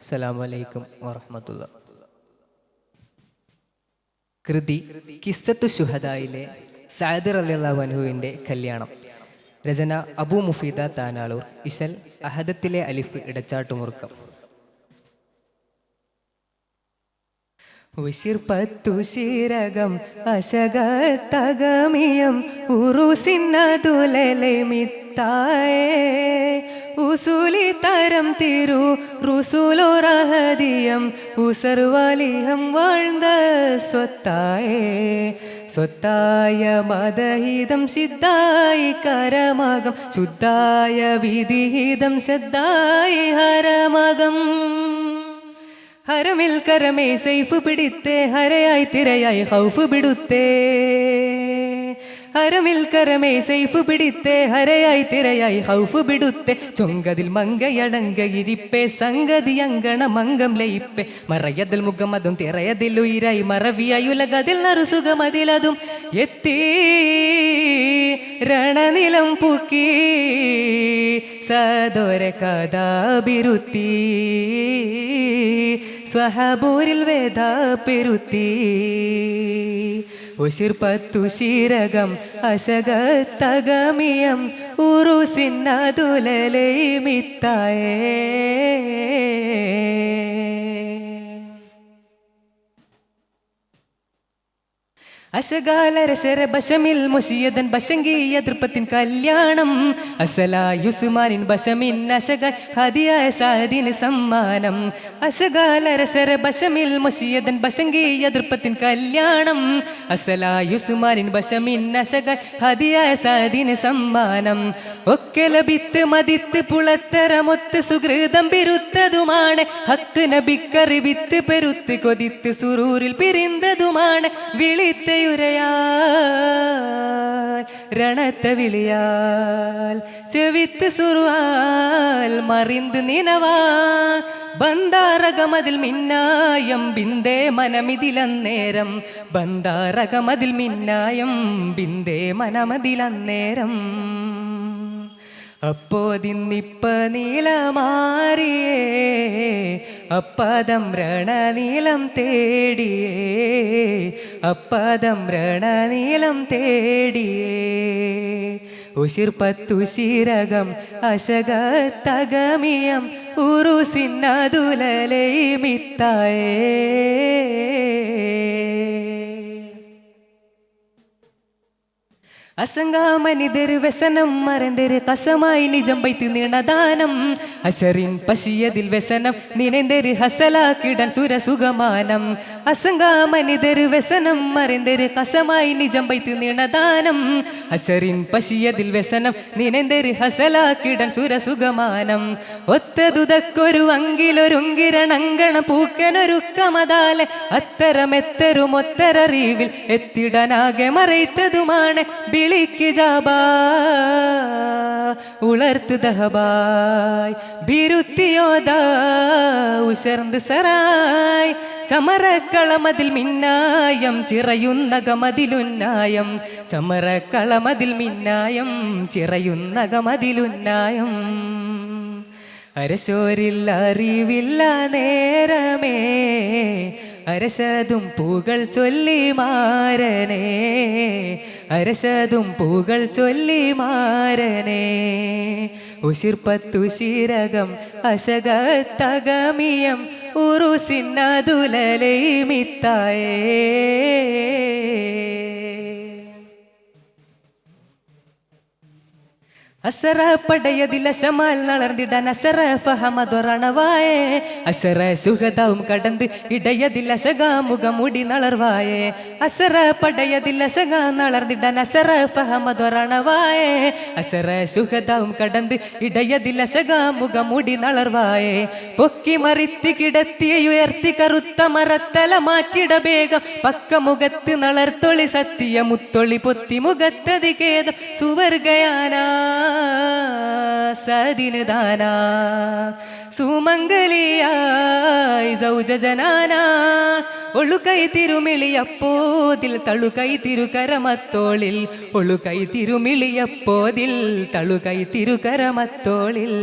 അസ്സലാമു അലൈക്കും വറഹ്മത്തുള്ളാഹി. കൃതി കിസ്സത്തു ശുഹദായിലെ സഅദ് റളിയല്ലാഹു അൻഹുവിൻ്റെ കല്യാണം. രചന അബൂ മുഫീദ താനാളൂർ. ഇശൽ അഹദത്തിലെ അലിഫ് ഇടച്ചാട്ടുമുറുക്കം. ഉശിർപ്പത്തു ശീരകം അശകത്തകമിയം ഉറുസിന്നതുലലെ മിത്തായേ ഉസൂലി തരം തിരു റുസുലുറഹദിയം ഉസർവലിഹം വാഴ്ந்த സ്വത്തായേ സ്വത്തായ മദഹിതം സിദ്ധായി കരമകം ശുദ്ധായ വിധിഹിതം ശദ്ധായി ഹരമകം ഹരമിൽ കരമേ സൈഫ് പിടിത്തേ ഹരയായി തിരയായി ഹൗഫ് പിടുത്തേ ഹരമിൽ കരമേ സൈഫ് പിടിത്തേ ഹരയായി തിരയായി ഹൗഫ് പിടുത്തേ ചൊങ്കതിൽ മങ്കയടങ്കയിരിപ്പേ സംഗതി അങ്കണ മംഗം ലയിപ്പേ മറയതിൽ മുഖമതും തിറയതിൽ ഉയരായി മറവിയായി ഉലകതിൽ നറുസുഖമതിലതും എത്തി രണനിലം പൂക്കി സദോര കഥാബിരുത്തി സ്വഹബൂരിൽ വേദ പെരുത്തി ഉശിർപ്പത്തു ശീരകം അശകത്തകമിയം ഉറുസിന്നതുലലെ മിത്തായേ അശകാലരശര ബശമിൽ മുഷിയതൻ ബശങ്കീയ ദൃപ്പത്തിൻ കല്യാണം അസലായുസുമാനിൻ ബശമിൻ അശക ഹദിയായ സാദിന് സമ്മാനം അശകാലരശര ബശമിൽ മുഷിയതൻ ബശങ്കീയ ദൃപ്പത്തിൻ കല്യാണം അസലായുസുമാനിൻ ബശമിൻ അശക ഹദിയായ സാദിന് സമ്മാനം ഒക്കെ ലഭിത്ത് മതിത്ത് പുളത്തരമൊത്ത് സുഹൃതം പിരുത്തതുമാണ് ഹക്ക് നബിക്കറിവിത്ത് പെരുത്ത് കൊതിത്ത് സുറൂരിൽ പിരിന്തതുമാണ് വിളിത്ത രണത്തെ വിളിയാൽ ചെവിത്ത് സുറുവാൽ മറിന്ത് നിനവാൽ ബന്ധാരകമതിൽ മിന്നായം ബിന്ദേ മനമിതിലന്നേരം ബന്ധാരകമതിൽ മിന്നായം ബിന്ദേ മനമതിലന്നേരം അപ്പോതിന്നിപ്പ നീലമാറിയേ അപ്പദം രണനീലം തേടിയേ അപ്പദം രണനീലം തേടിയേ ഉശിർപ്പത്തു ശീരകം അശകത്തകമിയം ഉറുസിന്നതുലലെ മിത്തായേ അസംഗാമനിതര് വ്യസനം മറന്തര് കസമായി നിജം വൈത്ത് നീണദാനം അശറിൻ പശിയതിൽ വ്യസനം നിനെന്തര് ഹസലാക്കിടൻ സുരസുഖമാനം അസംഗാമനിതര് വ്യസനം മറന്തര് കസമായി നിജം വൈത്ത് നീണദാനം അശറിൻ പശിയതിൽ വ്യസനം നിനെന്തര് ഹസലാക്കിടൻ സുരസുഖമാനം ഒത്തതുതക്കൊരു അങ്കിലൊരുങ്കിരണങ്കണ പൂക്കനൊരുക്കമതാലെ അത്തരമെത്തരുമൊത്തരറിവിൽ എത്തിടനാകെ മറൈത്തതുമാണ് വിളിക്ക് ജാബാ ഉളർത്ത് ദഹബായ് ബിരുത്തിയോദാ ഉശർന്ന് സറായ് ചമരക്കളമതിൽ മിന്നായം ചിറയുന്നകമതിലുന്നായം ചമരക്കളമതിൽ മിന്നായം ചിറയുന്നകമതിലുന്നായം അരശോരിൽ അറിവില്ല നേരമേ അരശതും പൂകൾ ചൊല്ലി മാരനേ അരശതും പൂകൾ ചൊല്ലി മാരനേ ഉശിർപ്പത്തു ശീരകം അശകത്തകമിയം ഉറുസിന്നതുലലെ മിത്തായേ അസറ പടയതില ശമാൽ നളർന്നിടാൻ അശറ ഫഹമദൊരണവായേ അശറ സുഹദവും കടந்து ഇടയതില ശകാമുഖമുടി നളർവായേ അസറ പടയതില ശകാ നളർന്നിടാൻ അശറ ഫഹമദൊരണവായേ അശറ സുഹദവും കടந்து ഇടയതില ശകാമുഖമുടി നളർവായേ പൊക്കി മറിത്തി കിടത്തി ഉയർത്തി കറുത്ത മറത്തല മാറ്റിട വേഗം പക്കമുഖത്ത് നളർത്തൊളി സത്യ മുത്തൊളി പൊത്തി മുഖത്തതി ഖേദം സുവർഗയാനാ സദിന് ദാനാ സുമംഗലിയായി സൗജജനാനാ ഒളുകൈ തിരുമിളിയപ്പോതിൽ തളുകൈ തിരുകരമത്തോളിൽ ഒളുകൈ തിരുമിളിയപ്പോതിൽ തളുകൈ തിരുകരമത്തോളിൽ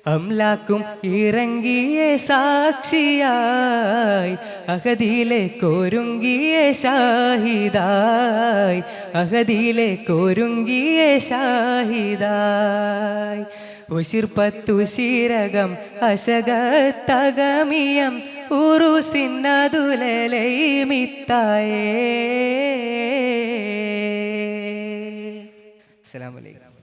അംലാക്കും ഇറങ്ങിയ സാക്ഷിയായി അഹദിയിലേക്കൊരുങ്ങിയ ഷാഹിദായി അഹദിയിലേക്കൊരുങ്ങിയ ഷാഹിദായി ഉശിർപ്പത്തുശീരകം അശകത്തകമിയം ഉറുസിന്നതുലലൈമിത്തായേ. അസ്സലാമു അലൈക്കും.